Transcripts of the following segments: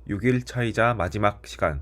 6일 차이자 마지막 시간,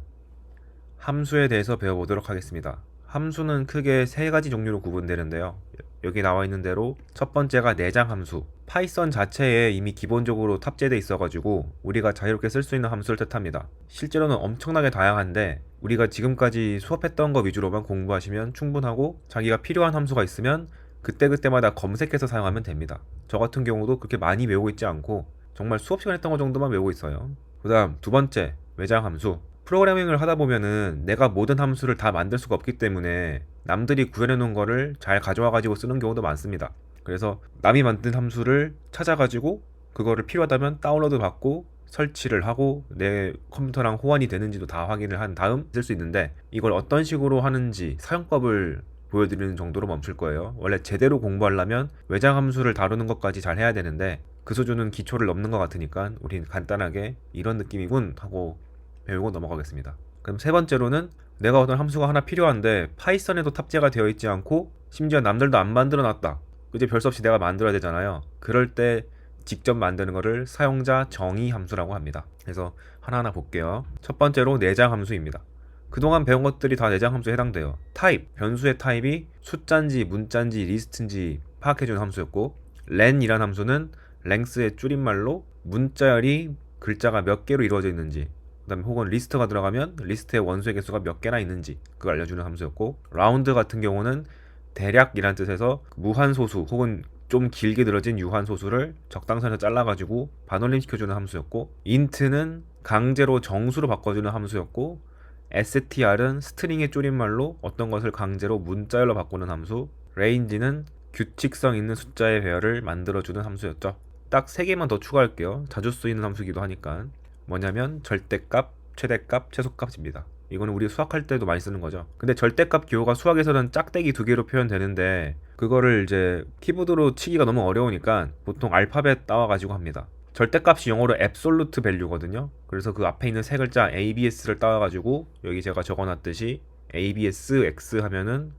함수에 대해서 배워보도록 하겠습니다. 함수는 크게 세 가지 종류로 구분되는데요. 여기 나와 있는 대로 첫 번째가 내장 함수. 파이썬 자체에 이미 기본적으로 탑재되어 있어가지고 우리가 자유롭게 쓸 수 있는 함수를 뜻합니다. 실제로는 엄청나게 다양한데 우리가 지금까지 수업했던 거 위주로만 공부하시면 충분하고, 자기가 필요한 함수가 있으면 그때그때마다 검색해서 사용하면 됩니다. 저 같은 경우도 그렇게 많이 외우고 있지 않고 정말 수업 시간 했던 거 정도만 외우고 있어요. 그 다음 두 번째, 외장 함수. 프로그래밍을 하다 보면은 내가 모든 함수를 다 만들 수가 없기 때문에 남들이 구현해 놓은 거를 잘 가져와 가지고 쓰는 경우도 많습니다. 그래서 남이 만든 함수를 찾아가지고 그거를 필요하다면 다운로드 받고 설치를 하고 내 컴퓨터랑 호환이 되는지도 다 확인을 한 다음 쓸 수 있는데, 이걸 어떤 식으로 하는지 사용법을 보여드리는 정도로 멈출 거예요. 원래 제대로 공부하려면 외장 함수를 다루는 것까지 잘 해야 되는데 그 수준은 기초를 넘는 것 같으니까 우린 간단하게 이런 느낌이군 하고 배우고 넘어가겠습니다. 그럼 세 번째로는, 내가 어떤 함수가 하나 필요한데 파이썬에도 탑재가 되어 있지 않고 심지어 남들도 안 만들어 놨다. 이제 별 수 없이 내가 만들어야 되잖아요. 그럴 때 직접 만드는 거를 사용자 정의 함수라고 합니다. 그래서 하나하나 볼게요. 첫 번째로 내장 함수입니다. 그동안 배운 것들이 다 내장 함수에 해당돼요. 타입, 변수의 타입이 숫자인지 문자인지 리스트인지 파악해주는 함수였고, len이란 함수는 length의 줄임말로 문자열이 글자가 몇 개로 이루어져 있는지, 그 다음에 혹은 리스트가 들어가면 리스트의 원소의 개수가 몇 개나 있는지 그걸 알려주는 함수였고, 라운드 같은 경우는 대략이란 뜻에서 무한소수 혹은 좀 길게 늘어진 유한소수를 적당선에서 잘라가지고 반올림시켜주는 함수였고, int는 강제로 정수로 바꿔주는 함수였고, str은 스트링의 줄임말로 어떤 것을 강제로 문자열로 바꾸는 함수, range는 규칙성 있는 숫자의 배열을 만들어주는 함수였죠. 딱 3개만 더 추가할게요. 자주 쓰이는 함수기도 하니까. 뭐냐면 절대값, 최대값, 최소값입니다. 이거는 우리 수학할 때도 많이 쓰는 거죠. 근데 절대값 기호가 수학에서는 짝대기 2개로 표현되는데 그거를 이제 키보드로 치기가 너무 어려우니까 보통 알파벳 따와가지고 합니다. 절대값이 영어로 absolute value거든요. 그래서 그 앞에 있는 세 글자 ABS를 따와가지고 여기 제가 적어놨듯이 ABS X 하면은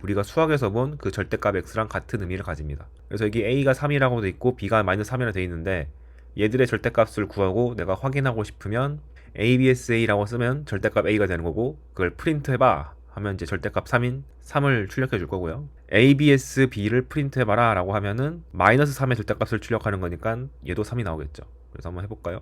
우리가 수학에서 본 그 절대값 X랑 같은 의미를 가집니다. 그래서 여기 A가 3이라고 돼 있고 B가 마이너스 3이라고 돼 있는데, 얘들의 절대값을 구하고 내가 확인하고 싶으면 ABSA라고 쓰면 절대값 A가 되는 거고, 그걸 프린트 해봐 하면 이제 절대값 3인 3을 출력해 줄 거고요. ABSB를 프린트 해봐라 라고 하면은 마이너스 3의 절대값을 출력하는 거니까 얘도 3이 나오겠죠. 그래서 한번 해볼까요?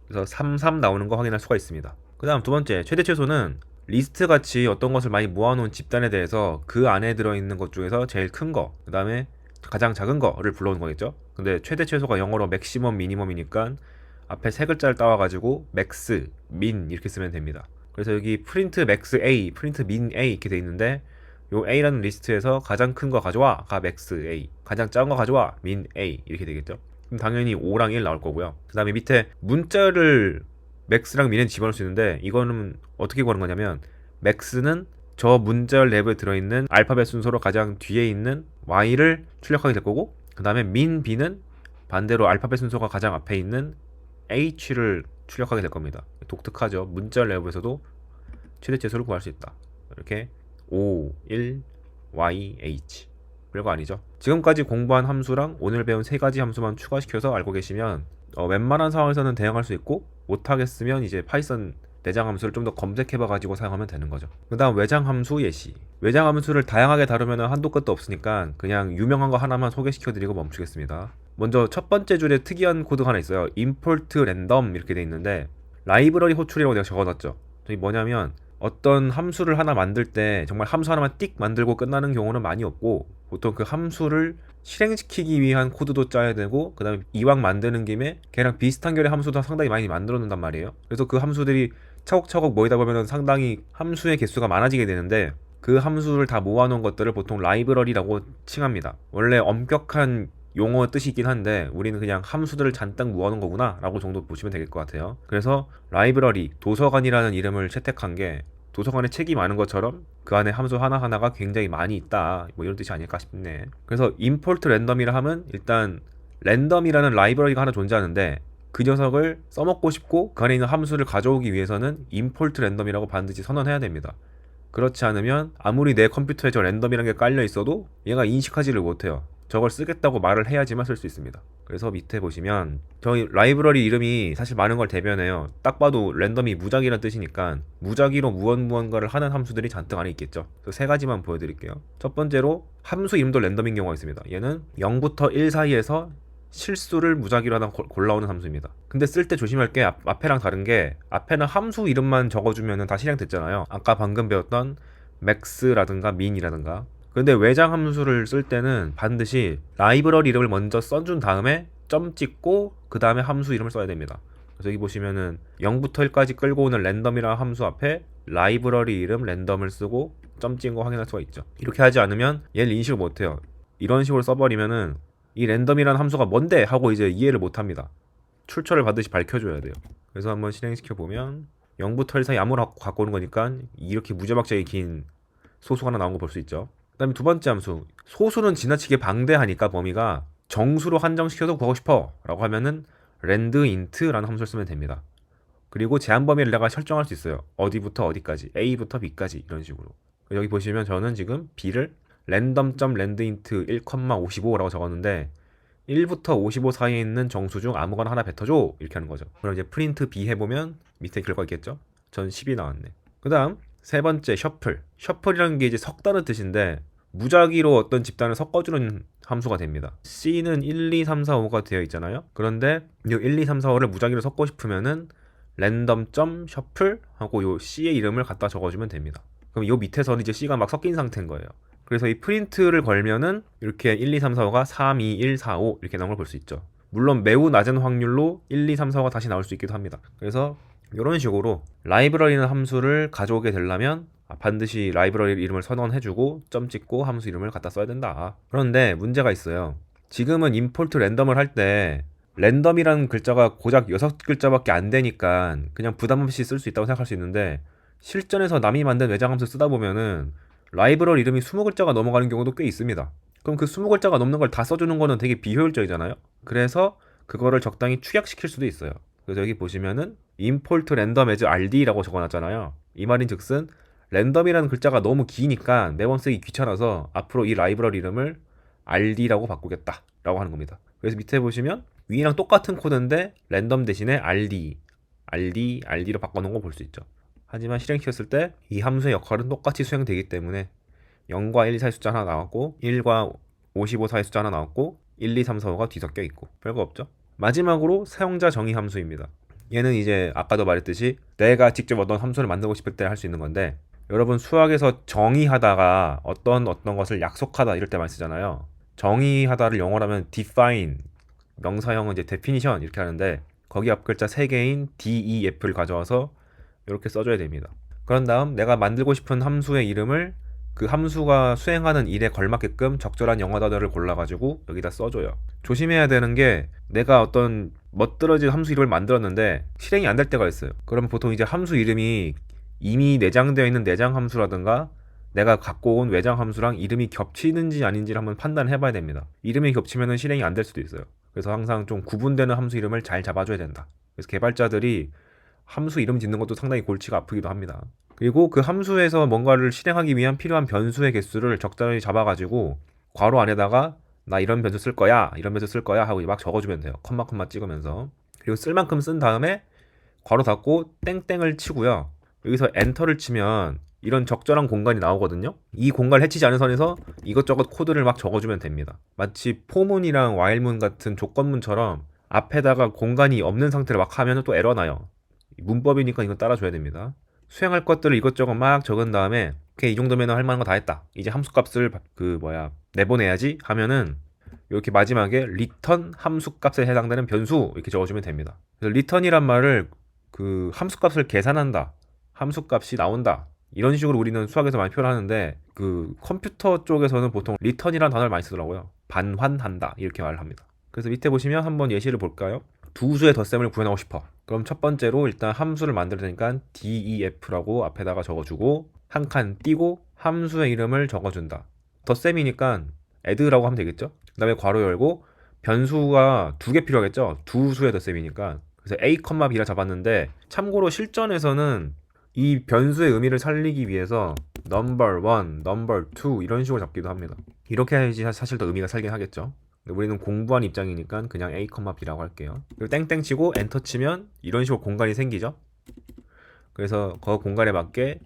그래서 3, 3 나오는 거 확인할 수가 있습니다. 그 다음 두 번째, 최대 최소는 리스트 같이 어떤 것을 많이 모아놓은 집단에 대해서 그 안에 들어있는 것 중에서 제일 큰 거, 그 다음에 가장 작은 거를 불러오는 거겠죠. 근데 최대 최소가 영어로 맥시멈 미니멈이니까 앞에 세 글자를 따와가지고 맥스, 민 이렇게 쓰면 됩니다. 그래서 여기 프린트 맥스 A, 프린트 민 A 이렇게 돼 있는데, 요 A라는 리스트에서 가장 큰 거 가져와 가 맥스 A, 가장 작은 거 가져와 민 A 이렇게 되겠죠. 그럼 당연히 5랑 1 나올 거고요. 그 다음에 밑에 문자를 맥스랑 민에 집어넣을 수 있는데, 이거는 어떻게 구하는 거냐면 맥스는 저 문자열 내부에 들어있는 알파벳 순서로 가장 뒤에 있는 Y를 출력하게 될 거고, 그 다음에 민 B는 반대로 알파벳 순서가 가장 앞에 있는 H를 출력하게 될 겁니다. 독특하죠. 문자열 내부에서도 최대 최소를 구할 수 있다. 이렇게 5, 1, Y, H. 별거 아니죠. 지금까지 공부한 함수랑 오늘 배운 세 가지 함수만 추가시켜서 알고 계시면 웬만한 상황에서는 대응할 수 있고, 못하겠으면 이제 파이썬 내장 함수를 좀 더 검색해봐 가지고 사용하면 되는 거죠. 그 다음 외장 함수 예시. 외장 함수를 다양하게 다루면 한도 끝도 없으니까 그냥 유명한 거 하나만 소개시켜드리고 멈추겠습니다. 먼저 첫 번째 줄에 특이한 코드가 하나 있어요. import random 이렇게 돼 있는데, 라이브러리 호출이라고 내가 적어놨죠. 저기 뭐냐면 어떤 함수를 하나 만들 때 정말 함수 하나만 띡 만들고 끝나는 경우는 많이 없고, 보통 그 함수를 실행시키기 위한 코드도 짜야 되고, 그 다음에 이왕 만드는 김에 걔랑 비슷한 결의 함수도 상당히 많이 만들어 놓는단 말이에요. 그래서 그 함수들이 차곡차곡 모이다 보면 상당히 함수의 개수가 많아지게 되는데, 그 함수를 다 모아놓은 것들을 보통 라이브러리라고 칭합니다. 원래 엄격한 용어 뜻이 있긴 한데 우리는 그냥 함수들을 잔뜩 모아놓은 거구나 라고 정도 보시면 될 것 같아요. 그래서 라이브러리, 도서관이라는 이름을 채택한 게 도서관에 책이 많은 것처럼 그 안에 함수 하나하나가 굉장히 많이 있다, 뭐 이런 뜻이 아닐까 싶네. 그래서 import random이라 하면 일단 랜덤이라는 라이브러리가 하나 존재하는데, 그 녀석을 써먹고 싶고 그 안에 있는 함수를 가져오기 위해서는 import random이라고 반드시 선언해야 됩니다. 그렇지 않으면 아무리 내 컴퓨터에 저 랜덤이라는 게 깔려 있어도 얘가 인식하지를 못해요. 저걸 쓰겠다고 말을 해야지만 쓸 수 있습니다. 그래서 밑에 보시면 저희 라이브러리 이름이 사실 많은 걸 대변해요. 딱 봐도 랜덤이 무작위란 뜻이니까 무작위로 무언가를 하는 함수들이 잔뜩 안에 있겠죠. 그래서 세 가지만 보여드릴게요. 첫 번째로 함수 이름도 랜덤인 경우가 있습니다. 얘는 0부터 1 사이에서 실수를 무작위로 하나 골라오는 함수입니다. 근데 쓸 때 조심할 게 앞에랑 다른 게 앞에는 함수 이름만 적어주면 다 실행됐잖아요. 아까 방금 배웠던 max라든가 min이라든가. 근데 외장 함수를 쓸 때는 반드시 라이브러리 이름을 먼저 써준 다음에 점 찍고 그 다음에 함수 이름을 써야 됩니다. 그래서 여기 보시면은 0부터 1까지 끌고 오는 랜덤이라는 함수 앞에 라이브러리 이름 랜덤을 쓰고 점 찍은 거 확인할 수가 있죠. 이렇게 하지 않으면 얘를 인식을 못해요. 이런 식으로 써버리면은 이 랜덤이라는 함수가 뭔데 하고 이제 이해를 못합니다. 출처를 반드시 밝혀줘야 돼요. 그래서 한번 실행시켜 보면 0부터 1 사이 아무나 갖고 오는 거니까 이렇게 무지막지하게 긴 소수가 하나 나온 거 볼 수 있죠. 그 다음에 두 번째 함수, 소수는 지나치게 방대하니까 범위가 정수로 한정시켜서 구하고 싶어 라고 하면은 rendint라는 함수를 쓰면 됩니다. 그리고 제한 범위를 내가 설정할 수 있어요. 어디부터 어디까지, A부터 B까지 이런 식으로. 여기 보시면 저는 지금 B를 random.rendint 1,55라고 적었는데 1부터 55 사이에 있는 정수 중 아무거나 하나 뱉어줘 이렇게 하는 거죠. 그럼 이제 프린트 B 해보면 밑에 결과 있겠죠. 전 10이 나왔네. 그 다음 세 번째 셔플이라는 게 이제 섞다는 뜻인데 무작위로 어떤 집단을 섞어주는 함수가 됩니다. C는 1, 2, 3, 4, 5가 되어 있잖아요. 그런데 이 1, 2, 3, 4, 5를 무작위로 섞고 싶으면은 random.shuffle 하고 요 C의 이름을 갖다 적어주면 됩니다. 그럼 요 밑에서는 이제 C가 막 섞인 상태인 거예요. 그래서 이 프린트를 걸면은 이렇게 1, 2, 3, 4, 5가 3, 2, 1, 4, 5 이렇게 나온 걸 볼 수 있죠. 물론 매우 낮은 확률로 1, 2, 3, 4, 5가 다시 나올 수 있기도 합니다. 그래서 이런 식으로 라이브러리는 함수를 가져오게 되려면 반드시 라이브러리 이름을 선언해주고 점 찍고 함수 이름을 갖다 써야 된다. 그런데 문제가 있어요. 지금은 임포트 랜덤을 할 때 랜덤이라는 글자가 고작 6글자밖에 안 되니까 그냥 부담 없이 쓸 수 있다고 생각할 수 있는데 실전에서 남이 만든 외장 함수 쓰다 보면은 라이브러리 이름이 20글자가 넘어가는 경우도 꽤 있습니다. 그럼 그 20글자가 넘는 걸 다 써주는 거는 되게 비효율적이잖아요. 그래서 그거를 적당히 축약시킬 수도 있어요. 그래서 여기 보시면은 import random as rd라고 적어놨잖아요. 이 말인 즉슨 랜덤이라는 글자가 너무 기니까 매번 쓰기 귀찮아서 앞으로 이 라이브러리 이름을 rd라고 바꾸겠다 라고 하는 겁니다. 그래서 밑에 보시면 위랑 똑같은 코드인데 랜덤 대신에 rd로 바꿔놓은 거 볼 수 있죠. 하지만 실행시켰을 때 이 함수의 역할은 똑같이 수행되기 때문에 0과 1 사이 숫자 하나 나왔고 1과 55 사이 숫자 하나 나왔고 1, 2, 3, 4, 5가 뒤섞여 있고 별거 없죠. 마지막으로 사용자 정의 함수입니다. 얘는 이제 아까도 말했듯이 내가 직접 어떤 함수를 만들고 싶을 때 할 수 있는 건데 여러분 수학에서 정의하다가 어떤 것을 약속하다 이럴 때 많이 쓰잖아요. 정의하다를 영어로 하면 define, 명사형은 이제 definition 이렇게 하는데 거기 앞 글자 3개인 DEF를 가져와서 이렇게 써줘야 됩니다. 그런 다음 내가 만들고 싶은 함수의 이름을 그 함수가 수행하는 일에 걸맞게끔 적절한 영어 단어를 골라가지고 여기다 써줘요. 조심해야 되는 게 내가 어떤 멋들어진 함수 이름을 만들었는데 실행이 안 될 때가 있어요. 그러면 보통 이제 함수 이름이 이미 내장되어 있는 내장 함수라든가 내가 갖고 온 외장 함수랑 이름이 겹치는지 아닌지를 한번 판단해 봐야 됩니다. 이름이 겹치면 실행이 안 될 수도 있어요. 그래서 항상 좀 구분되는 함수 이름을 잘 잡아줘야 된다. 그래서 개발자들이 함수 이름 짓는 것도 상당히 골치가 아프기도 합니다. 그리고 그 함수에서 뭔가를 실행하기 위한 필요한 변수의 개수를 적절히 잡아가지고 괄호 안에다가 나 이런 변수 쓸 거야 하고 막 적어주면 돼요. 컴마 찍으면서. 그리고 쓸 만큼 쓴 다음에 괄호 닫고 땡땡을 치고요. 여기서 엔터를 치면 이런 적절한 공간이 나오거든요. 이 공간을 해치지 않은 선에서 이것저것 코드를 막 적어주면 됩니다. 마치 포문이랑 while문 같은 조건문처럼 앞에다가 공간이 없는 상태를 막 하면 또 에러 나요. 문법이니까 이건 따라줘야 됩니다. 수행할 것들을 이것저것 막 적은 다음에 오케이 이 정도면 할 만한 거 다 했다. 이제 함수값을 내보내야지 하면은 이렇게 마지막에 return 함수값에 해당되는 변수 이렇게 적어주면 됩니다. 그래서 return이란 말을 그 함수값을 계산한다, 함수값이 나온다 이런 식으로 우리는 수학에서 많이 표현하는데 그 컴퓨터 쪽에서는 보통 return이라는 단어를 많이 쓰더라고요. 반환한다 이렇게 말을 합니다. 그래서 밑에 보시면 한번 예시를 볼까요? 두 수의 덧셈을 구현하고 싶어. 그럼 첫 번째로 일단 함수를 만들 테니까 DEF라고 앞에다가 적어주고 한 칸 띄고 함수의 이름을 적어준다. 덧셈이니까 add라고 하면 되겠죠. 그 다음에 괄호 열고 변수가 2개 필요하겠죠. 두 수의 덧셈이니까. 그래서 a, b라 잡았는데 참고로 실전에서는 이 변수의 의미를 살리기 위해서 number 1, number 2 이런 식으로 잡기도 합니다. 이렇게 해야지 사실 더 의미가 살긴 하겠죠. 근데 우리는 공부한 입장이니까 그냥 a, b라고 할게요. 그리고 땡땡 치고 엔터 치면 이런 식으로 공간이 생기죠. 그래서 그 공간에 맞게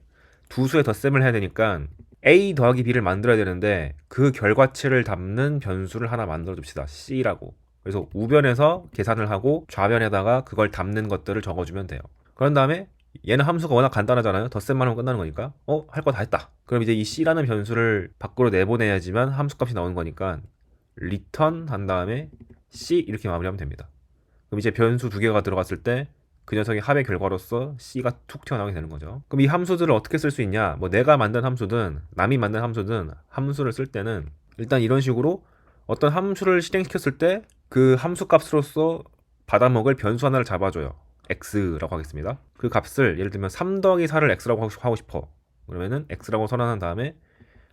두 수의 덧셈을 해야 되니까 a 더하기 b를 만들어야 되는데 그 결과치를 담는 변수를 하나 만들어 줍시다. c라고. 그래서 우변에서 계산을 하고 좌변에다가 그걸 담는 것들을 적어주면 돼요. 그런 다음에 얘는 함수가 워낙 간단하잖아요. 덧셈만 하면 끝나는 거니까 할 거 다 했다. 그럼 이제 이 c라는 변수를 밖으로 내보내야지만 함수값이 나오는 거니까 return 한 다음에 c 이렇게 마무리하면 됩니다. 그럼 이제 변수 두 개가 들어갔을 때 그 녀석의 합의 결과로서 C가 툭 튀어나오게 되는 거죠. 그럼 이 함수들을 어떻게 쓸 수 있냐? 뭐 내가 만든 함수든 남이 만든 함수든 함수를 쓸 때는 일단 이런 식으로 어떤 함수를 실행시켰을 때 그 함수 값으로서 받아먹을 변수 하나를 잡아줘요. x라고 하겠습니다. 그 값을 예를 들면 3 더하기 4를 x라고 하고 싶어. 그러면은 x라고 선언한 다음에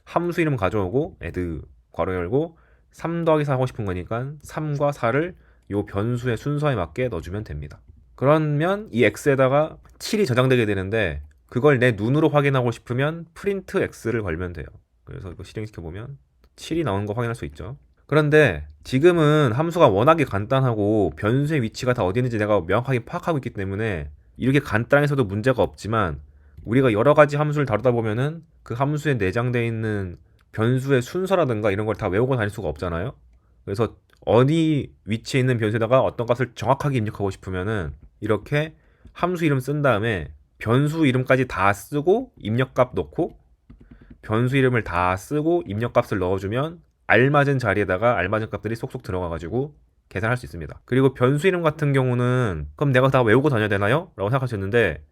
함수 이름 가져오고 add 괄호 열고 3 더하기 4 하고 싶은 거니까 3과 4를 요 변수의 순서에 맞게 넣어주면 됩니다. 그러면 이 x에다가 7이 저장되게 되는데 그걸 내 눈으로 확인하고 싶으면 print x를 걸면 돼요. 그래서 이거 실행시켜보면 7이 나오는 거 확인할 수 있죠. 그런데 지금은 함수가 워낙에 간단하고 변수의 위치가 다 어디 있는지 내가 명확하게 파악하고 있기 때문에 이렇게 간단해서도 문제가 없지만 우리가 여러 가지 함수를 다루다 보면은 그 함수에 내장되어 있는 변수의 순서라든가 이런 걸 다 외우고 다닐 수가 없잖아요. 그래서 어디 위치에 있는 변수에다가 어떤 값을 정확하게 입력하고 싶으면은 이렇게 함수 이름 쓴 다음에 변수 이름까지 다 쓰고 입력값 넣고 변수 이름을 다 쓰고 입력값을 넣어주면 알맞은 자리에다가 알맞은 값들이 쏙쏙 들어가가지고 계산할 수 있습니다. 그리고 변수 이름 같은 경우는 그럼 내가 다 외우고 다녀야 되나요? 라고 생각하셨는데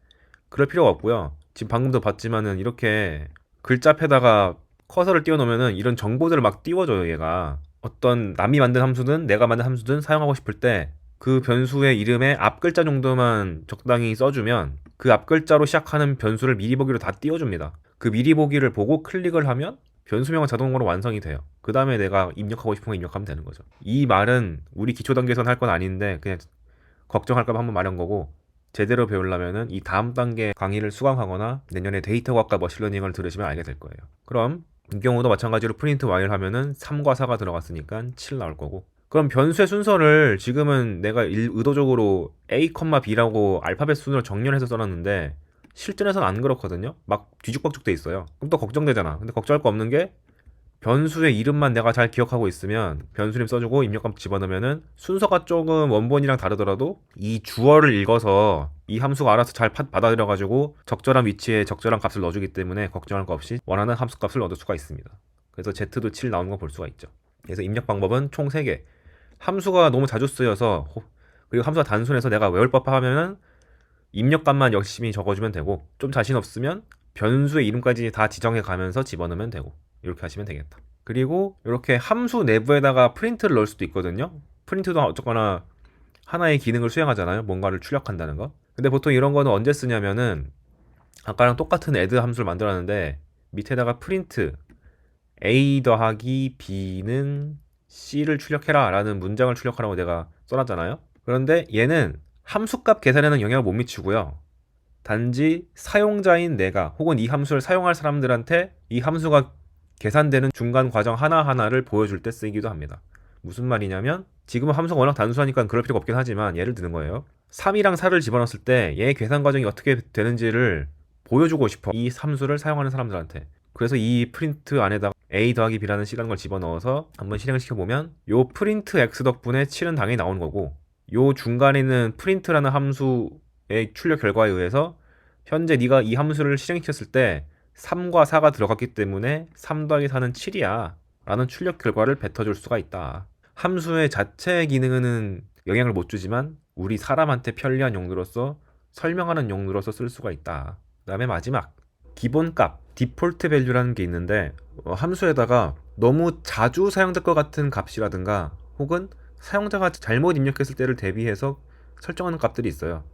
그럴 필요가 없고요. 지금 방금도 봤지만은 이렇게 글자 앞에다가 커서를 띄워놓으면은 이런 정보들을 막 띄워줘요. 얘가 어떤 남이 만든 함수든 내가 만든 함수든 사용하고 싶을 때 그 변수의 이름에 앞 글자 정도만 적당히 써주면 그 앞 글자로 시작하는 변수를 미리 보기로 다 띄워줍니다. 그 미리 보기를 보고 클릭을 하면 변수명은 자동으로 완성이 돼요. 그 다음에 내가 입력하고 싶은 거 입력하면 되는 거죠. 이 말은 우리 기초 단계에서는 할 건 아닌데 그냥 걱정할까 봐 한번 말한 거고 제대로 배우려면은 이 다음 단계 강의를 수강하거나 내년에 데이터 과학과 머신러닝을 들으시면 알게 될 거예요. 그럼 이 경우도 마찬가지로 프린트 while 하면은 3과 4가 들어갔으니까 7 나올 거고 그럼 변수의 순서를 지금은 내가 의도적으로 a, b라고 알파벳 순으로 정렬해서 써놨는데 실전에서는 안 그렇거든요. 막 뒤죽박죽 돼 있어요. 그럼 또 걱정되잖아. 근데 걱정할 거 없는 게 변수의 이름만 내가 잘 기억하고 있으면 변수 이름 써주고 입력값 집어넣으면은 순서가 조금 원본이랑 다르더라도 이 주어를 읽어서 이 함수가 알아서 잘 받아들여가지고 적절한 위치에 적절한 값을 넣어주기 때문에 걱정할 거 없이 원하는 함수 값을 얻을 수가 있습니다. 그래서 z도 7 나오는 거 볼 수가 있죠. 그래서 입력 방법은 총 3개. 함수가 너무 자주 쓰여서 그리고 함수가 단순해서 내가 외울 법하면은 입력값만 열심히 적어주면 되고 좀 자신 없으면 변수의 이름까지 다 지정해 가면서 집어넣으면 되고 이렇게 하시면 되겠다. 그리고 이렇게 함수 내부에다가 프린트를 넣을 수도 있거든요. 프린트도 어쨌거나 하나의 기능을 수행하잖아요. 뭔가를 출력한다는 거. 근데 보통 이런 거는 언제 쓰냐면은 아까랑 똑같은 add 함수를 만들었는데 밑에다가 프린트 a 더하기 b는 c를 출력해라 라는 문장을 출력하라고 내가 써놨잖아요. 그런데 얘는 함수값 계산에는 영향을 못 미치고요. 단지 사용자인 내가 혹은 이 함수를 사용할 사람들한테 이 함수가 계산되는 중간 과정 하나하나를 보여줄 때 쓰이기도 합니다. 무슨 말이냐면 지금은 함수가 워낙 단순하니까 그럴 필요가 없긴 하지만 예를 드는 거예요. 3이랑 4를 집어넣었을 때 얘 계산 과정이 어떻게 되는지를 보여주고 싶어. 이 함수를 사용하는 사람들한테. 그래서 이 프린트 안에다가 a 더하기 b라는 C라는 걸 집어넣어서 한번 실행을 시켜보면 요 프린트 x 덕분에 7은 당연히 나오는 거고 요 중간에 있는 프린트라는 함수의 출력 결과에 의해서 현재 네가 이 함수를 실행시켰을 때 3과 4가 들어갔기 때문에 3 더하기 4는 7이야 라는 출력 결과를 뱉어줄 수가 있다. 함수의 자체 기능은 영향을 못 주지만 우리 사람한테 편리한 용도로서 설명하는 용도로서 쓸 수가 있다. 그 다음에 마지막 기본값 디폴트 밸류라는 게 있는데 함수에다가 너무 자주 사용될 것 같은 값이라든가 혹은 사용자가 잘못 입력했을 때를 대비해서 설정하는 값들이 있어요.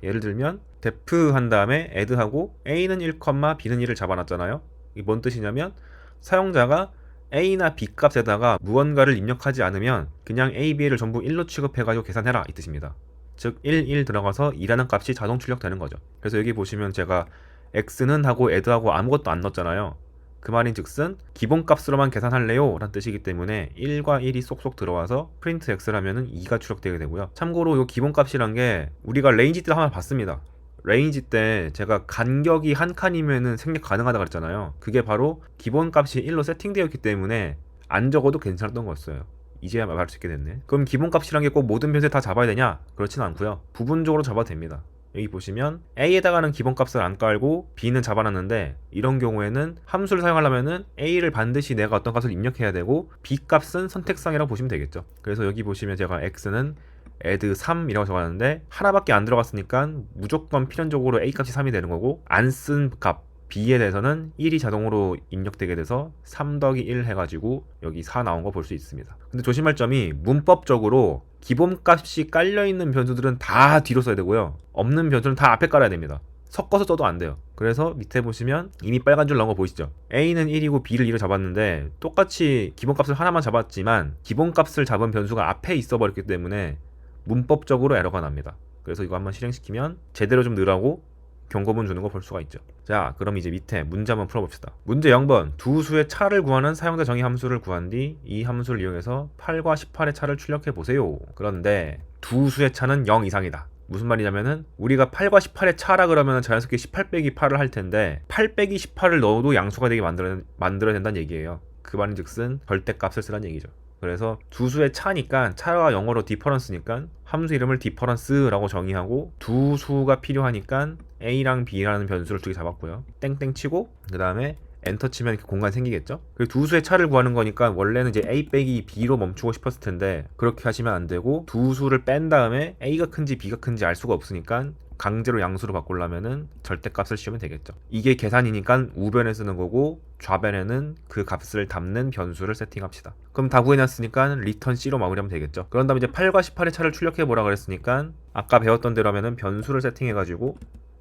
예를 들면 def 한 다음에 add하고 a는 1, b는 1을 잡아놨잖아요. 이게 뭔 뜻이냐면 사용자가 a나 b 값에다가 무언가를 입력하지 않으면 그냥 a, b를 전부 1로 취급해가지고 계산해라 이 뜻입니다. 즉 1, 1 들어가서 2라는 값이 자동 출력되는 거죠. 그래서 여기 보시면 제가 x는 하고 add하고 아무것도 안 넣었잖아요. 그 말인즉슨 기본값으로만 계산할래요 라는 뜻이기 때문에 1과 1이 쏙쏙 들어와서 프린트 x를 하면은 2가 출력되게 되고요. 참고로 이 기본값이란 게 우리가 레인지 때 한번 봤습니다. 레인지 때 제가 간격이 한 칸이면은 생략 가능하다 그랬잖아요. 그게 바로 기본값이 1로 세팅되어 있기 때문에 안 적어도 괜찮았던 거였어요. 이제야 말할 수 있게 됐네. 그럼 기본값이란 게 꼭 모든 변수에 다 잡아야 되냐? 그렇진 않고요. 부분적으로 잡아도 됩니다. 여기 보시면 A에다가는 기본값을 안 깔고 B는 잡아놨는데, 이런 경우에는 함수를 사용하려면은 A를 반드시 내가 어떤 값을 입력해야 되고 B 값은 선택상이라고 보시면 되겠죠. 그래서 여기 보시면 제가 X는 add 3이라고 적어놨는데 하나밖에 안 들어갔으니까 무조건 필연적으로 A 값이 3이 되는 거고, 안 쓴 값 B에 대해서는 1이 자동으로 입력되게 돼서 3 더하기 1 해가지고 여기 4 나온 거 볼 수 있습니다. 근데 조심할 점이 문법적으로 기본값이 깔려있는 변수들은 다 뒤로 써야 되고요, 없는 변수는 다 앞에 깔아야 됩니다. 섞어서 써도 안 돼요. 그래서 밑에 보시면 이미 빨간 줄 나온 거 보이시죠? A는 1이고 B를 2로 잡았는데 똑같이 기본값을 하나만 잡았지만 기본값을 잡은 변수가 앞에 있어 버렸기 때문에 문법적으로 에러가 납니다. 그래서 이거 한번 실행시키면 제대로 좀 넣으라고 경고문 주는 거 볼 수가 있죠. 자, 그럼 이제 밑에 문제 한번 풀어봅시다. 문제 0번. 두 수의 차를 구하는 사용자 정의 함수를 구한 뒤 이 함수를 이용해서 8과 18의 차를 출력해 보세요. 그런데 두 수의 차는 0 이상이다. 무슨 말이냐면은 우리가 8과 18의 차라 그러면 자연스럽게 18 빼기 8을 할 텐데 8 빼기 18을 넣어도 양수가 되게 만들어야 된다는 얘기예요. 그 말인즉슨 절대값을 쓰라는 얘기죠. 그래서 두 수의 차니까 차가 영어로 디퍼런스니까 함수 이름을 디퍼런스라고 정의하고, 두 수가 필요하니까 A랑 B라는 변수를 두 개 잡았고요. 땡땡 치고 그 다음에 엔터 치면 이렇게 공간 생기겠죠. 그리고 두 수의 차를 구하는 거니까 원래는 이제 A 빼기 B로 멈추고 싶었을 텐데 그렇게 하시면 안 되고, 두 수를 뺀 다음에 A가 큰지 B가 큰지 알 수가 없으니까 강제로 양수로 바꾸려면은 절대값을 씌우면 되겠죠. 이게 계산이니까 우변에 쓰는 거고, 좌변에는 그 값을 담는 변수를 세팅합시다. 그럼 다 구해놨으니까 리턴 C로 마무리하면 되겠죠. 그런 다음에 이제 8과 18의 차를 출력해 보라 그랬으니까 아까 배웠던 대로 하면은 변수를 세팅해가지고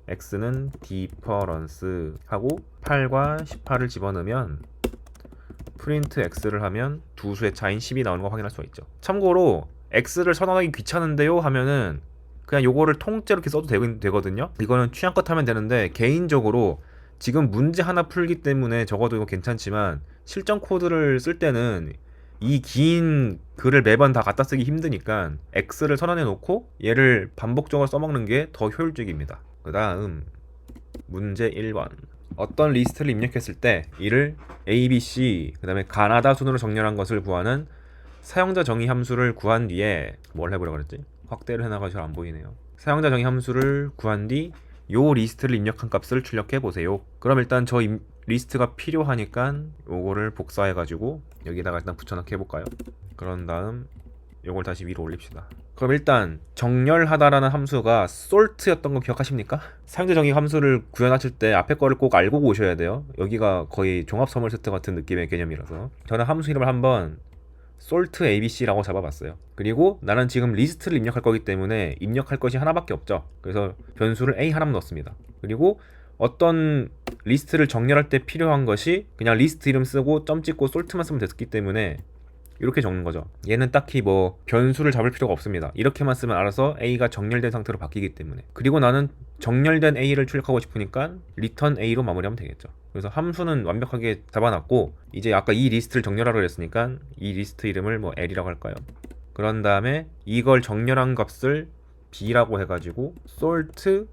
x는 difference 하고 8과 18을 집어넣으면 프린트 x를 하면 두 수의 차인 10이 나오는 거 확인할 수가 있죠. 참고로 x를 선언하기 귀찮은데요 하면은 그냥 요거를 통째로 이렇게 써도 되거든요. 이거는 취향껏 하면 되는데, 개인적으로 지금 문제 하나 풀기 때문에 적어도 이거 괜찮지만 실전 코드를 쓸 때는 이 긴 글을 매번 다 갖다 쓰기 힘드니까 x를 선언해 놓고 얘를 반복적으로 써먹는 게 더 효율적입니다. 그 다음 문제 1번. 어떤 리스트를 입력했을 때 이를 A, B, C 그 다음에 가나다 순으로 정렬한 것을 구하는 사용자 정의 함수를 구한 뒤에 뭘 해보려고 그랬지? 확대를 해놔가지고 잘 안 보이네요. 사용자 정의 함수를 구한 뒤 요 리스트를 입력한 값을 출력해 보세요. 그럼 일단 저 리스트가 필요하니까 요거를 복사해가지고 여기다가 일단 붙여넣기 해볼까요? 그런 다음 요걸 다시 위로 올립시다. 그럼 일단 정렬하다라는 함수가 sort였던 거 기억하십니까? 사용자 정의 함수를 구현하실 때 앞에 거를 꼭 알고 오셔야 돼요. 여기가 거의 종합 선물 세트 같은 느낌의 개념이라서 저는 함수 이름을 한번 sort abc라고 잡아봤어요. 그리고 나는 지금 리스트를 입력할 거기 때문에 입력할 것이 하나밖에 없죠. 그래서 변수를 a 하나만 넣습니다. 그리고 어떤 리스트를 정렬할 때 필요한 것이 그냥 리스트 이름 쓰고 점 찍고 sort만 쓰면 됐기 때문에 이렇게 적는 거죠. 얘는 딱히 뭐 변수를 잡을 필요가 없습니다. 이렇게만 쓰면 알아서 A가 정렬된 상태로 바뀌기 때문에. 그리고 나는 정렬된 A를 출력하고 싶으니까 return A로 마무리하면 되겠죠. 그래서 함수는 완벽하게 잡아놨고, 이제 아까 이 리스트를 정렬하라고 그랬으니까 이 리스트 이름을 뭐 L이라고 할까요? 그런 다음에 이걸 정렬한 값을 B라고 해가지고 sort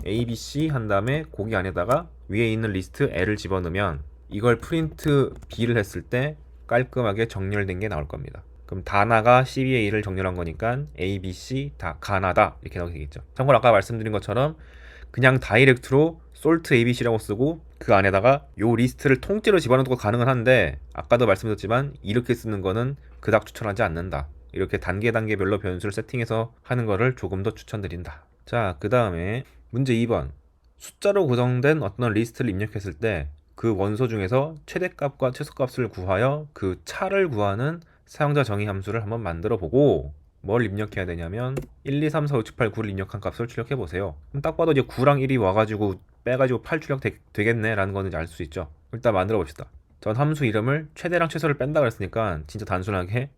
ABC 한 다음에 거기 안에다가 위에 있는 리스트 L을 집어넣으면 이걸 프린트 B를 했을 때 깔끔하게 정렬된 게 나올 겁니다. 그럼 다나가 CBA를 정렬한 거니까 ABC 다 가나다 이렇게 나오게 되겠죠. 참고로 아까 말씀드린 것처럼 그냥 다이렉트로 sort ABC라고 쓰고 그 안에다가 요 리스트를 통째로 집어넣는 것도 가능은 한데, 아까도 말씀드렸지만 이렇게 쓰는 거는 그닥 추천하지 않는다. 이렇게 단계별로 변수를 세팅해서 하는 거를 조금 더 추천드린다. 자, 그 다음에 문제 2번. 숫자로 구성된 어떤 리스트를 입력했을 때 그 원소 중에서 최대값과 최소값을 구하여 그 차를 구하는 사용자 정의 함수를 한번 만들어 보고, 뭘 입력해야 되냐면 1, 2, 3, 4, 5, 6, 7, 9를 입력한 값을 출력해 보세요. 그럼 딱 봐도 이제 9랑 1이 와가지고 빼가지고 8 출력 되겠네 라는 거는 알 수 있죠. 일단 만들어 봅시다. 전 함수 이름을 최대랑 최소를 뺀다 그랬으니까 진짜 단순하게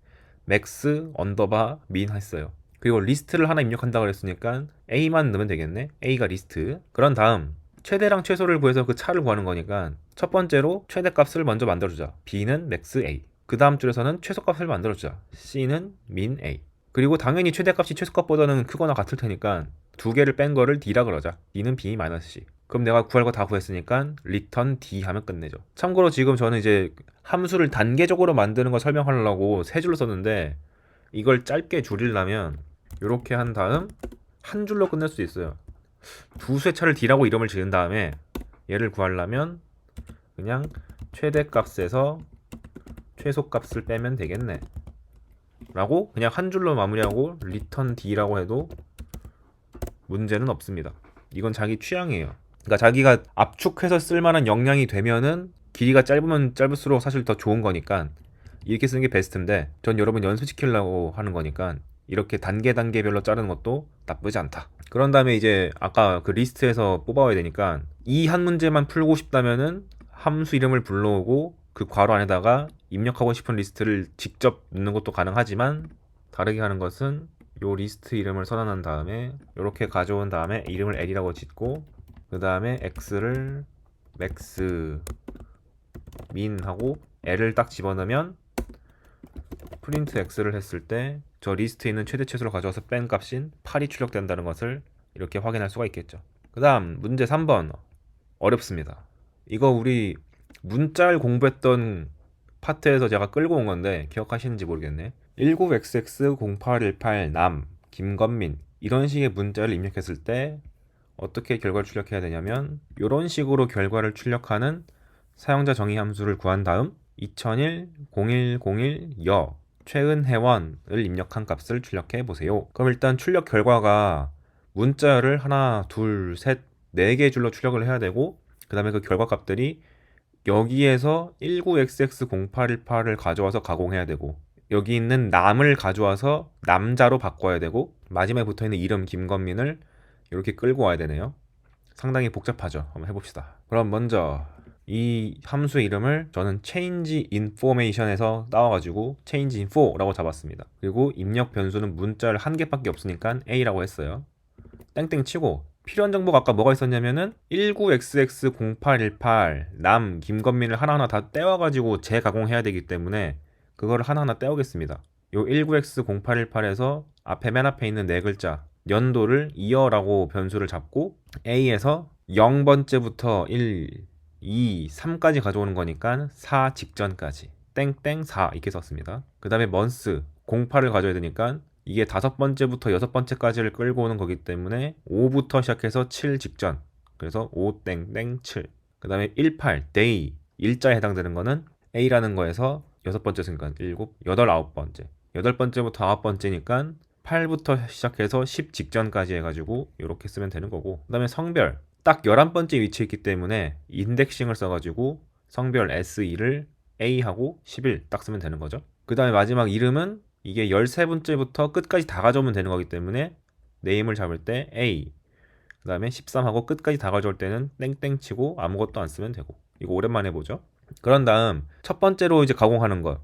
max 언더바 min 했어요. 그리고 리스트를 하나 입력한다 그랬으니까 A만 넣으면 되겠네. A가 리스트. 그런 다음 최대랑 최소를 구해서 그 차를 구하는 거니까 첫 번째로 최대값을 먼저 만들어주자. b는 max a. 그 다음 줄에서는 최소값을 만들어주자. c는 min a. 그리고 당연히 최대값이 최소값보다는 크거나 같을 테니까 두 개를 뺀 거를 d라 그러자. d는 b-c. 그럼 내가 구할 거 다 구했으니까 return d 하면 끝내죠. 참고로 지금 저는 이제 함수를 단계적으로 만드는 거 설명하려고 세 줄로 썼는데 이걸 짧게 줄이려면 이렇게 한 다음 한 줄로 끝낼 수 있어요. 두수의 차를 d라고 이름을 지은 다음에 얘를 구하려면 그냥 최대값에서 최소값을 빼면 되겠네 라고 그냥 한 줄로 마무리하고 return d라고 해도 문제는 없습니다. 이건 자기 취향이에요. 그러니까 자기가 압축해서 쓸만한 역량이 되면은 길이가 짧으면 짧을수록 사실 더 좋은 거니까 이렇게 쓰는 게 베스트인데 전 여러분 연습시키려고 하는 거니까 이렇게 단계별로 자르는 것도 나쁘지 않다. 그런 다음에 이제 아까 그 리스트에서 뽑아와야 되니까 이 한 문제만 풀고 싶다면은 함수 이름을 불러오고 그 괄호 안에다가 입력하고 싶은 리스트를 직접 넣는 것도 가능하지만 다르게 하는 것은 요 리스트 이름을 선언한 다음에 이렇게 가져온 다음에 이름을 L이라고 짓고 그 다음에 X를 max min 하고 L을 딱 집어넣으면 프린트 X를 했을 때 저 리스트에 있는 최대 최소를 가져와서 뺀 값인 8이 출력된다는 것을 이렇게 확인할 수가 있겠죠. 그 다음 문제 3번 어렵습니다. 이거 우리 문자를 공부했던 파트에서 제가 끌고 온 건데 기억하시는지 모르겠네. 19xx0818 남 김건민 이런 식의 문자를 입력했을 때 어떻게 결과를 출력해야 되냐면 이런 식으로 결과를 출력하는 사용자 정의 함수를 구한 다음 2001 0101 여 최은 회원을 입력한 값을 출력해 보세요. 그럼 일단 출력 결과가 문자를 하나 둘 셋 4개 줄로 출력을 해야 되고 그 다음에 그 결과 값들이 여기에서 19xx0818을 가져와서 가공해야 되고 여기 있는 남을 가져와서 남자로 바꿔야 되고 마지막에 붙어있는 이름 김건민을 이렇게 끌고 와야 되네요. 상당히 복잡하죠. 한번 해봅시다. 그럼 먼저 이 함수의 이름을 저는 change information에서 따와가지고 change info라고 잡았습니다. 그리고 입력 변수는 문자를 한 개밖에 없으니까 a라고 했어요. 땡땡 치고 필요한 정보가 아까 뭐가 있었냐면은 19xx0818 남 김건민을 하나하나 다 떼와가지고 재가공해야 되기 때문에 그거를 하나하나 떼오겠습니다. 요 19x0818에서 앞에 맨 앞에 있는 네 글자 연도를 이어라고 변수를 잡고 A에서 0번째부터 1, 2, 3까지 가져오는 거니까 4 직전까지 땡땡 4 이렇게 썼습니다. 그 다음에 months 08을 가져야 되니까 이게 5번째부터 6번째까지를 끌고 오는 거기 때문에 5부터 시작해서 7 직전 그래서 5 땡땡 7. 그 다음에 18 day 일자에 해당되는 거는 A라는 거에서 6번째 순간 7, 8, 9번째 8번째부터 9번째니까 8부터 시작해서 10 직전까지 해가지고 이렇게 쓰면 되는 거고 그 다음에 성별 딱 11번째 위치에 있기 때문에 인덱싱을 써가지고 성별 SE를 A하고 11 딱 쓰면 되는 거죠. 그 다음에 마지막 이름은 이게 13번째부터 끝까지 다 가져오면 되는 거기 때문에 네임을 잡을 때 A 그 다음에 13하고 끝까지 다 가져올 때는 땡땡 치고 아무것도 안 쓰면 되고 이거 오랜만에 보죠. 그런 다음 첫 번째로 이제 가공하는 것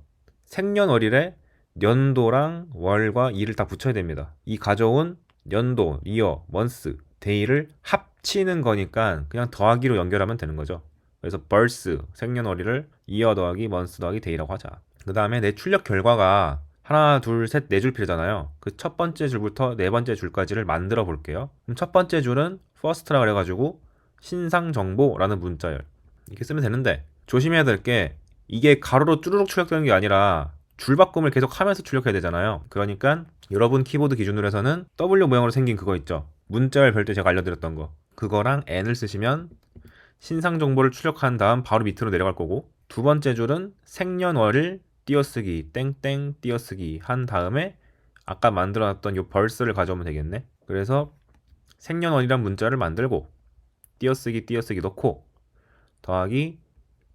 생년월일에 연도랑 월과 일을 다 붙여야 됩니다. 이 가져온 연도, 이어, 먼스, 데이를 합치는 거니까 그냥 더하기로 연결하면 되는 거죠. 그래서 birth, 생년월일을 이어 더하기 먼스 더하기 데이라고 하자. 그 다음에 내 출력 결과가 하나, 둘, 셋, 네 줄 필요잖아요. 그 첫 번째 줄부터 네 번째 줄까지를 만들어 볼게요. 그럼 첫 번째 줄은 first라 그래가지고 신상정보라는 문자열 이렇게 쓰면 되는데 조심해야 될 게 이게 가로로 쭈루룩 출력되는 게 아니라 줄바꿈을 계속 하면서 출력해야 되잖아요. 그러니까 여러분 키보드 기준으로 해서는 W 모양으로 생긴 그거 있죠. 문자열 별도 제가 알려드렸던 거 그거랑 N을 쓰시면 신상 정보를 출력한 다음 바로 밑으로 내려갈 거고 두 번째 줄은 생년월일 띄어쓰기 땡땡 띄어쓰기 한 다음에 아까 만들어놨던 요 벌스를 가져오면 되겠네. 그래서 생년월일이란 문자를 만들고 띄어쓰기 띄어쓰기 넣고 더하기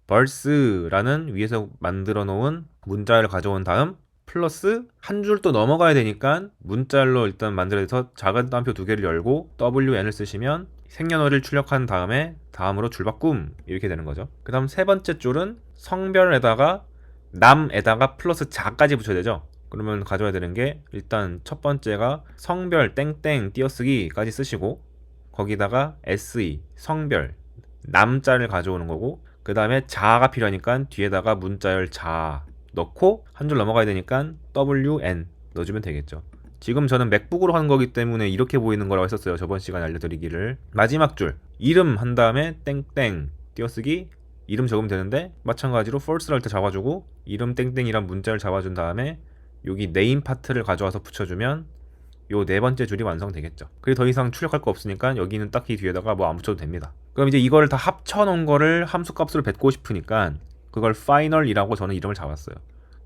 벌스라는 위에서 만들어 놓은 문자를 가져온 다음 플러스 한 줄 또 넘어가야 되니까 문자열로 일단 만들어서 작은 따옴표 두 개를 열고 WN을 쓰시면 생년월일 출력한 다음에 다음으로 줄바꿈 이렇게 되는 거죠. 그 다음 세 번째 줄은 성별에다가 남에다가 플러스 자까지 붙여야 되죠. 그러면 가져야 되는 게 일단 첫 번째가 성별 땡땡 띄어쓰기까지 쓰시고 거기다가 SE 성별 남자를 가져오는 거고, 그 다음에 자가 필요하니까 뒤에다가 문자열 자 넣고 한 줄 넘어가야 되니까 WN 넣어주면 되겠죠. 지금 저는 맥북으로 하는 거기 때문에 이렇게 보이는 거라고 했었어요. 저번 시간에 알려드리기를. 마지막 줄 이름 한 다음에 땡땡 띄어쓰기 이름 적으면 되는데, 마찬가지로 false를 할 때 잡아주고 이름 땡땡이란 문자를 잡아준 다음에 여기 네임 파트를 가져와서 붙여주면 요 네 번째 줄이 완성되겠죠. 그리고 더 이상 출력할 거 없으니까 여기는 딱히 뒤에다가 뭐 안 붙여도 됩니다. 그럼 이제 이거를 다 합쳐놓은 거를 함수값으로 뱉고 싶으니까 그걸 final이라고 저는 이름을 잡았어요.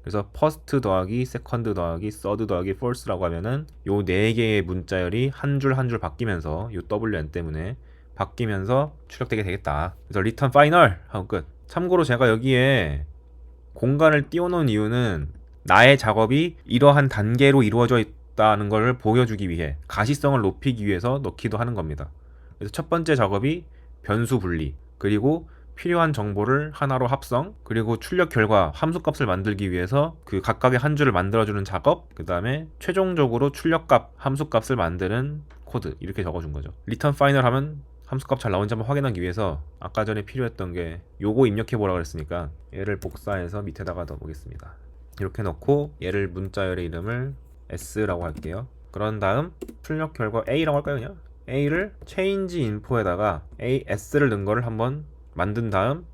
그래서 first 더하기 second 더하기 third 더하기 fourth라고 하면은 요 네 개의 문자열이 한 줄 한 줄 바뀌면서 요 WN 때문에 바뀌면서 출력되게 되겠다. 그래서 return final 하고 끝. 참고로 제가 여기에 공간을 띄워놓은 이유는 나의 작업이 이러한 단계로 이루어져 있다는 걸 보여주기 위해, 가시성을 높이기 위해서 넣기도 하는 겁니다. 그래서 첫 번째 작업이 변수 분리, 그리고 필요한 정보를 하나로 합성, 그리고 출력 결과 함수값을 만들기 위해서 그 각각의 한 줄을 만들어주는 작업, 그 다음에 최종적으로 출력값, 함수값을 만드는 코드, 이렇게 적어준 거죠. return final 하면 함수값 잘 나오는지 한번 확인하기 위해서 아까 전에 필요했던 게 요거 입력해 보라 그랬으니까 얘를 복사해서 밑에다가 넣어보겠습니다. 이렇게 넣고 얘를 문자열의 이름을 S라고 할게요. 그런 다음 출력 결과 A라고 할까요? 그냥 A를 change info에다가 AS를 넣은 거를 한번 만든 다음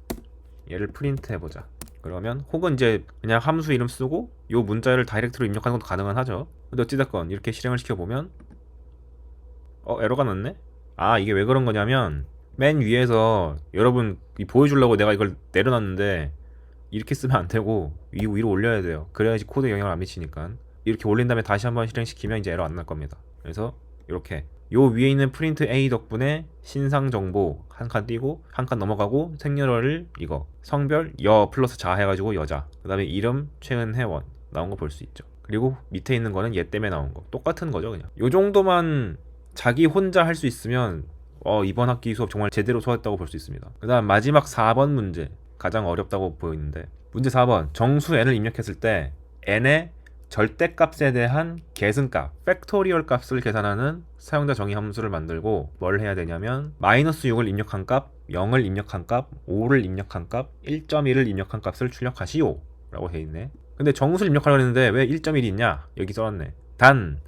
얘를 프린트 해보자. 그러면 혹은 이제 그냥 함수 이름 쓰고 요 문자열을 다이렉트로 입력하는 것도 가능은 하죠. 근데 어찌됐건 이렇게 실행을 시켜보면 에러가 났네? 아, 이게 왜 그런 거냐면 맨 위에서 여러분 보여주려고 내가 이걸 내려놨는데 이렇게 쓰면 안 되고 위로 올려야 돼요. 그래야지 코드에 영향을 안 미치니까. 이렇게 올린 다음에 다시 한번 실행시키면 이제 에러 안 날 겁니다. 그래서 이렇게 요 위에 있는 프린트 A 덕분에 신상 정보 한 칸 띄고 한 칸 넘어가고 생년월일 이거 성별 여 플러스 자 해가지고 여자, 그 다음에 이름 최은 회원 나온 거 볼 수 있죠. 그리고 밑에 있는 거는 얘 때문에 나온 거 똑같은 거죠. 그냥 요 정도만 자기 혼자 할 수 있으면 이번 학기 수업 정말 제대로 수업했다고 볼 수 있습니다. 그 다음 마지막 4번 문제 가장 어렵다고 보이는데, 문제 4번 정수 n을 입력했을 때 n의 절대값에 대한 계승값 팩토리얼 값을 계산하는 사용자 정의 함수를 만들고 뭘 해야 되냐면 -6을 입력한 값, 0을 입력한 값, 5를 입력한 값, 1.1을 입력한 값을 출력하시오 라고 돼 있네. 근데 정수를 입력하려고 했는데 왜 1.1이 있냐? 여기 써놨네. 단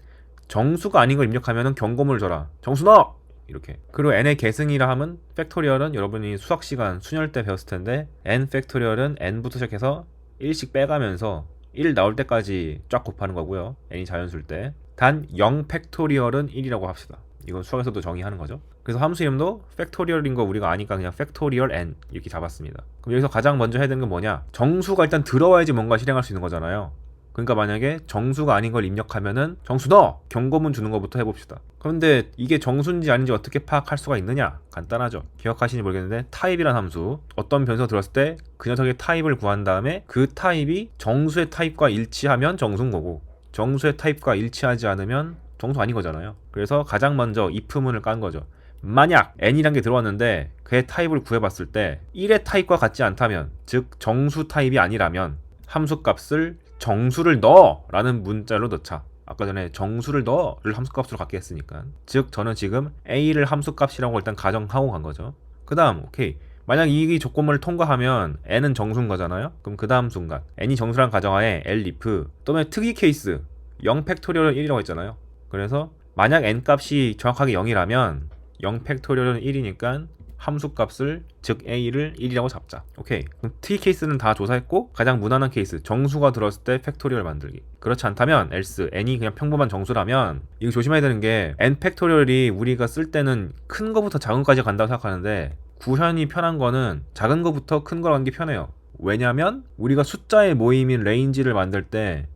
정수가 아닌 걸 입력하면 경고문을 줘라. 정수 넣어! 이렇게. 그리고 n의 계승이라 하면 팩토리얼은 여러분이 수학시간 순열 때 배웠을 텐데 n 팩토리얼은 n부터 시작해서 1씩 빼가면서 1 나올 때까지 쫙 곱하는 거고요. n이 자연수일 때. 단 0 팩토리얼은 1이라고 합시다. 이건 수학에서도 정의하는 거죠. 그래서 함수 이름도 팩토리얼인 거 우리가 아니까 그냥 팩토리얼 n 이렇게 잡았습니다. 그럼 여기서 가장 먼저 해야 되는 건 뭐냐? 정수가 일단 들어와야지 뭔가 실행할 수 있는 거잖아요. 그러니까 만약에 정수가 아닌 걸 입력하면은 정수 넣어! 경고문 주는 것부터 해봅시다. 그런데 이게 정수인지 아닌지 어떻게 파악할 수가 있느냐? 간단하죠. 기억하시는지 모르겠는데 타입이란 함수, 어떤 변수가 들어왔을 때 그 녀석의 타입을 구한 다음에 그 타입이 정수의 타입과 일치하면 정수인 거고, 정수의 타입과 일치하지 않으면 정수 아닌 거잖아요. 그래서 가장 먼저 if문을 깐 거죠. 만약 n이란 게 들어왔는데 그의 타입을 구해봤을 때 1의 타입과 같지 않다면, 즉 정수 타입이 아니라면 함수 값을 정수를 넣어! 라는 문자로 넣자. 아까 전에 정수를 넣어를 함수값으로 갖게 했으니까. 즉 저는 지금 A를 함수값이라고 일단 가정하고 간 거죠. 그 다음 오케이, 만약 이 조건을 통과하면 n은 정수인 거잖아요. 그럼 그 다음 순간 n이 정수란 가정하에 elif 또는 특이 케이스 0 팩토리얼은 1이라고 했잖아요. 그래서 만약 n 값이 정확하게 0이라면 0 팩토리얼은 1이니까 함수값을, 즉 a를 1이라고 잡자. 오케이. 그럼 t 케이스는 다 조사했고 가장 무난한 케이스 정수가 들어왔을 때 팩토리얼 만들기. 그렇지 않다면 else n이 그냥 평범한 정수라면, 이거 조심해야 되는 게 n 팩토리얼이 우리가 쓸 때는 큰 거부터 작은 거까지 간다고 생각하는데 구현이 편한 거는 작은 거부터 큰 거로 가는 게 편해요. 왜냐면 우리가 숫자의 모임인 레인지를 만들 때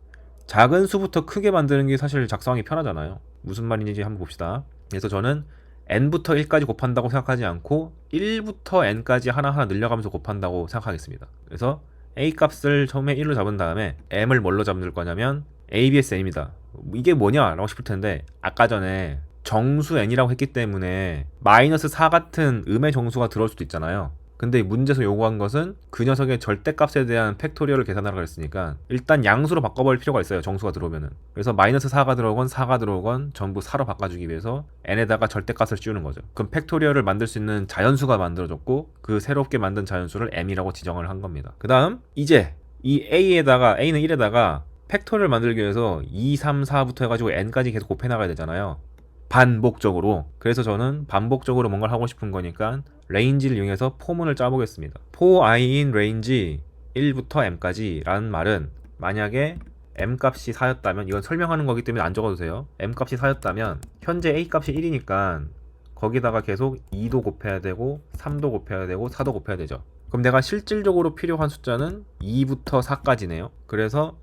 작은 수부터 크게 만드는 게 사실 작성하기 편하잖아요. 무슨 말인지 한번 봅시다. 그래서 저는 n부터 1까지 곱한다고 생각하지 않고 1부터 n까지 하나하나 늘려가면서 곱한다고 생각하겠습니다. 그래서 a 값을 처음에 1로 잡은 다음에 m을 뭘로 잡을 거냐면 abs n입니다. 이게 뭐냐 라고 싶을 텐데, 아까 전에 정수 n이라고 했기 때문에 -4 같은 음의 정수가 들어올 수도 있잖아요. 근데 문제에서 요구한 것은 그 녀석의 절대값에 대한 팩토리얼을 계산하라고 했으니까 일단 양수로 바꿔버릴 필요가 있어요. 정수가 들어오면은. 그래서 마이너스 4가 들어오건 4가 들어오건 전부 4로 바꿔주기 위해서 n에다가 절대값을 씌우는 거죠. 그럼 팩토리얼을 만들 수 있는 자연수가 만들어졌고 그 새롭게 만든 자연수를 m이라고 지정을 한 겁니다. 그 다음 이제 이 a에다가 a는 1에다가 팩토리얼을 만들기 위해서 2, 3, 4부터 해가지고 n까지 계속 곱해 나가야 되잖아요. 반복적으로. 그래서 저는 반복적으로 뭔가를 하고 싶은 거니까 레인지를 이용해서 포문을 짜보겠습니다. for i in range 1부터 m까지 라는 말은 만약에 m 값이 4였다면, 이건 설명하는 거기 때문에 안 적어도 돼요. m 값이 4였다면 현재 a 값이 1이니까 거기다가 계속 2도 곱해야 되고 3도 곱해야 되고 4도 곱해야 되죠. 그럼 내가 실질적으로 필요한 숫자는 2부터 4까지네요. 그래서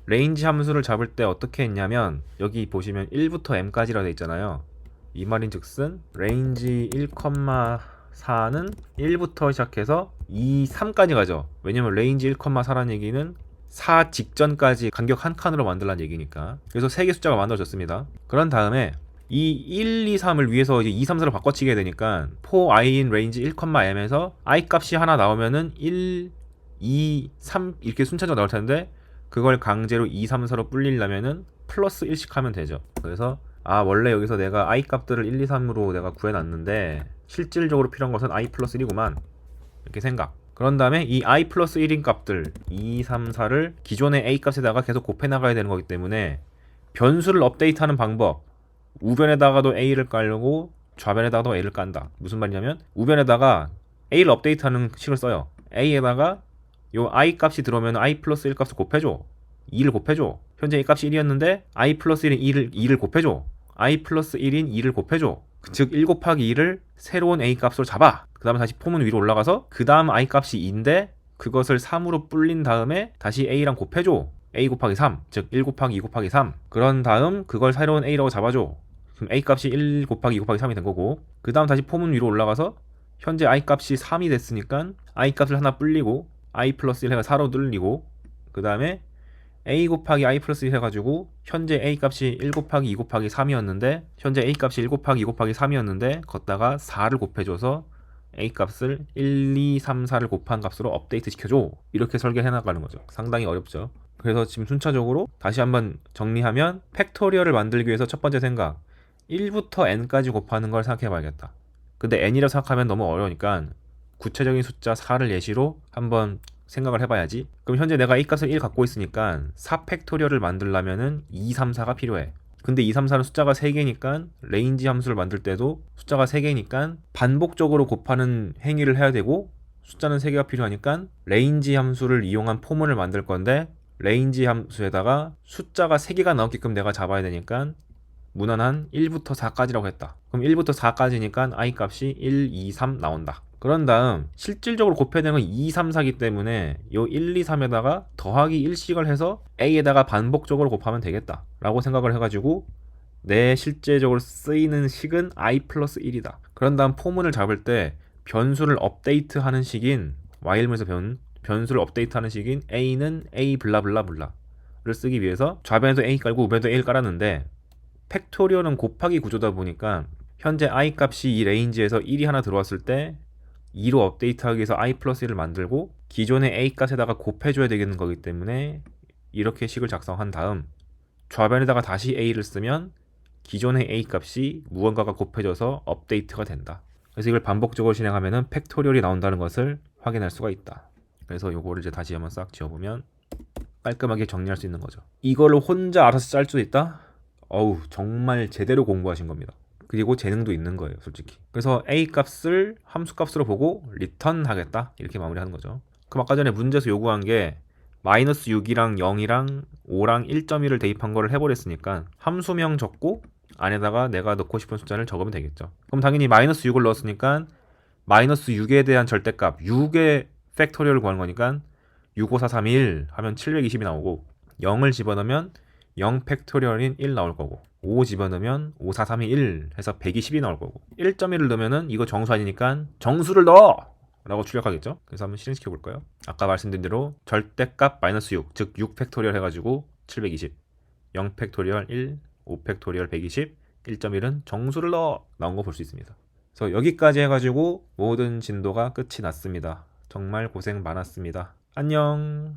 레인지 함수를 잡을 때 어떻게 했냐면 여기 보시면 1부터 m까지라 돼 있잖아요. 이 말인 즉슨 레인지 1,4는 1부터 시작해서 2, 3까지 가죠. 왜냐면 레인지 1,4라는 얘기는 4 직전까지 간격 한 칸으로 만들라는 얘기니까. 그래서 3개 숫자가 만들어졌습니다. 그런 다음에 이 1, 2, 3을 위해서 이제 2, 3, 4를 바꿔치게 되니까 for i in range 1,m에서 i 값이 하나 나오면은 1, 2, 3 이렇게 순차적으로 나올 텐데 그걸 강제로 2, 3, 4로 불리려면은 플러스 1씩 하면 되죠. 그래서 원래 여기서 내가 i 값들을 1, 2, 3으로 내가 구해놨는데 실질적으로 필요한 것은 i 플러스 1이구만 이렇게 생각. 그런 다음에 이 i 플러스 1인 값들 2, 3, 4를 기존의 a 값에다가 계속 곱해 나가야 되는 거기 때문에 변수를 업데이트하는 방법, 우변에다가도 a를 깔고 좌변에다가도 a를 깐다. 무슨 말이냐면 우변에다가 a를 업데이트하는 식을 써요. a에다가 요 i 값이 들어오면 i 플러스 1 값을 곱해줘. 2를 곱해줘. 현재 a 값이 1이었는데 i 플러스 1인 2를 곱해줘. i 플러스 1인 2를 곱해줘. 즉 1 곱하기 2를 새로운 a 값으로 잡아. 그 다음에 다시 포문 위로 올라가서 그 다음 i 값이 2인데 그것을 3으로 불린 다음에 다시 a랑 곱해줘. a 곱하기 3, 즉 1 곱하기 2 곱하기 3. 그런 다음 그걸 새로운 a라고 잡아줘. 그럼 a 값이 1 곱하기 2 곱하기 3이 된 거고, 그 다음 다시 포문 위로 올라가서 현재 i 값이 3이 됐으니까 i 값을 하나 불리고 i 플러스 1 해가 4로 늘리고, 그 다음에 a 곱하기 i 플러스 1 해가지고 현재 a 값이 1 곱하기 2 곱하기 3이었는데 현재 a 값이 1 곱하기 2 곱하기 3이었는데 걷다가 4를 곱해줘서 a 값을 1, 2, 3, 4를 곱한 값으로 업데이트 시켜줘. 이렇게 설계해 나가는 거죠. 상당히 어렵죠. 그래서 지금 순차적으로 다시 한번 정리하면 팩토리얼을 만들기 위해서 첫 번째 생각, 1부터 n까지 곱하는 걸 생각해 봐야겠다. 근데 n이라고 생각하면 너무 어려우니까 구체적인 숫자 4를 예시로 한번 생각을 해봐야지. 그럼 현재 내가 a 값을 1 갖고 있으니까 4 팩토리얼을 만들려면은 2, 3, 4가 필요해. 근데 2, 3, 4는 숫자가 3개니까 레인지 함수를 만들 때도 숫자가 3개니까 반복적으로 곱하는 행위를 해야 되고, 숫자는 3개가 필요하니까 레인지 함수를 이용한 포문을 만들 건데 레인지 함수에다가 숫자가 3개가 나오게끔 내가 잡아야 되니까 무난한 1부터 4까지라고 했다. 그럼 1부터 4까지니까 i 값이 1, 2, 3 나온다. 그런 다음 실질적으로 곱해야 되는 건 2, 3, 4기 때문에 요 1, 2, 3에다가 더하기 1씩을 해서 a에다가 반복적으로 곱하면 되겠다 라고 생각을 해가지고 내 실제적으로 쓰이는 식은 i 플러스 1이다. 그런 다음 포문을 잡을 때 변수를 업데이트하는 식인, while문에서 배운 변수를 업데이트하는 식인 a는 a 블라블라블라를 쓰기 위해서 좌변에도 a 깔고 우변에도 a를 깔았는데 팩토리얼은 곱하기 구조다 보니까 현재 i 값이 이 레인지에서 1이 하나 들어왔을 때 2로 업데이트하기 위해서 i 플러스 1을 만들고 기존의 a 값에다가 곱해줘야 되는 거기 때문에 이렇게 식을 작성한 다음 좌변에다가 다시 a를 쓰면 기존의 a 값이 무언가가 곱해져서 업데이트가 된다. 그래서 이걸 반복적으로 진행하면 팩토리얼이 나온다는 것을 확인할 수가 있다. 그래서 요거를 이제 다시 한번 싹 지어보면 깔끔하게 정리할 수 있는 거죠. 이거를 혼자 알아서 짤 수 있다? 어우, 정말 제대로 공부하신 겁니다. 그리고 재능도 있는 거예요, 솔직히. 그래서 a 값을 함수 값으로 보고 리턴 하겠다 이렇게 마무리하는 거죠. 그럼 아까 전에 문제에서 요구한 게 마이너스 6이랑 0이랑 5랑 1.1을 대입한 거를 해버렸으니까 함수명 적고 안에다가 내가 넣고 싶은 숫자를 적으면 되겠죠. 그럼 당연히 마이너스 6을 넣었으니까 마이너스 6에 대한 절대값 6의 팩토리얼을 구하는 거니까 6, 5, 4, 3, 1 하면 720이 나오고, 0을 집어넣으면 0 팩토리얼인 1 나올 거고, 5 집어넣으면 5, 4, 3, 2, 1 해서 120이 나올 거고, 1.1을 넣으면은 이거 정수 아니니까 정수를 넣어! 라고 출력하겠죠. 그래서 한번 실행시켜 볼까요? 아까 말씀드린 대로 절대값 마이너스 6, 즉 6 팩토리얼 해가지고 720, 0 팩토리얼 1, 5 팩토리얼 120, 1.1은 정수를 넣어! 나온 거 볼 수 있습니다. 그래서 여기까지 해가지고 모든 진도가 끝이 났습니다. 정말 고생 많았습니다. 안녕.